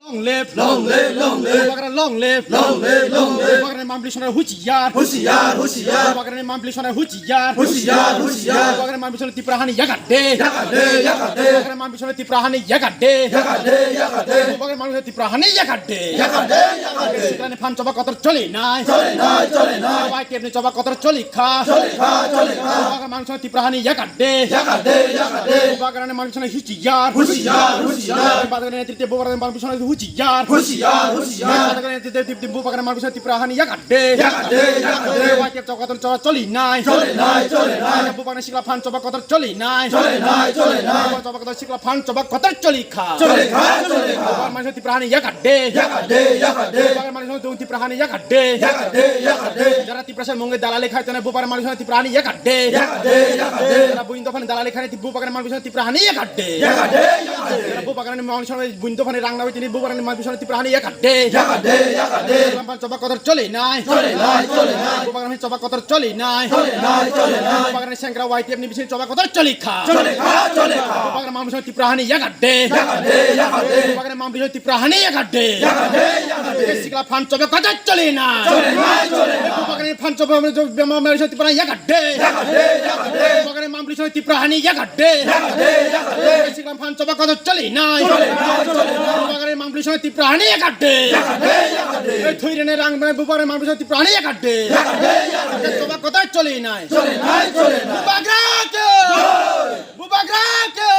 Long live, Long live, long live, long live, long live, long live. Bagara Mamblishona Huchiyar, Hoşiyar, hoşiyar, Bagara Mamblishona Huchiyar, hoşiyar, hoşiyar. Bagara Mamblishona Tiprahani Yakade, Yakade, yakade, Bagara Mamblishona Tiprahani Yakade, yakade, yakade, Bagara Mamblishona Tiprahani Yakade, yakade, yakade. সেখানে fun চবা কতর চলে নাই, চলে নাই, চলে নাই, সবাই কেমনি চবা কতর চলি খা, চলে খা, চলে খা। বাগার মানুষের তিপ্রাহানি ইয়াকাডে, yakade, yakade. বাগানের মানুষের হুচিয়ার, হুঁশিয়ার, হুঁশিয়ার। বাগানের নেতৃত্বে বাগানের মানুষের হুচিয়ার, Hoşiyar, hoşiyar, বাগানের নেতৃত্বে বাগানের মানুষের তিপ্রাহানি ইয়াকাডে, yakade, yakade. সবাই কে চবা কতর চলি নাই, চলে নাই, চলে নাই, বাগানের শিকলা ফান চবা কতর চলি নাই, চলে নাই, চলে নাই। চবা কতর শিকলা ফান চবা কতর চলি খা, চলে খা, চলে খা। বাগানের মানুষের তিপ্রাহানি ইয়াকাডে, yakade, yakade, বাগানের মানুষের তিপ্রাহানি ইয়াকাডে, yakade, yakade, যারা তিপ্রাসের মঙ্গে দালালি খাইতে না বুপার মানুষের তিপ্রাহানি ইয়াকাডে, yakade, yakade, যারা বুইন দফানে দালালি খাই বুপার মানুষের তিপ্রাহানি ইয়াকাডে, yakade, yakade, যারা বুপার মানুষের বুইন দফানে রাংনা হইতে বুপার মানুষের তিপ্রাহানি ইয়াকাডে, yakade, yakade. লাম্পান চবা কতর চলি নাই, চলে নাই, চলে নাই, বুপার চবা কতর চলি নাই, চলে নাই, চলে নাই, বুপার সেংরা ওয়াইটি আপনি বিশেষ চবা কতর চলি খা, চলে খা, চলে খা। বুপার মানুষের তিপ্রাহানি ইয়াকাডে, yakade, yakade, বুপার মানুষের তিপ্রাহানি ইয়াকাডে, yakade, yakade. সিকলা ফান চবা কতর চলি নাই, চলে নাই, চলে নাই, বুপার ফান চবা মানুষের তিপ্রাহানি ইয়াকাডে, yakade, yakade, বুপার মানুষের তিপ্রাহানি ইয়াকাডে, yakade, yakade. সিকলা ফান চবা কতর চলি নাই, চলে নাই, চলে নাই, বুপার মানুষের তিপ্রাহানি ইয়াকাডে, yakade, yakade, এই থইরেনে রাং মানে বুপারে মানুষের তিপ্রাহানি ইয়াকাডে, yakade, yakade. চবা কতর চলি নাই, চলে নাই, চলে নাই। বুবাগ্রাকে, বুবাগ্রাকে।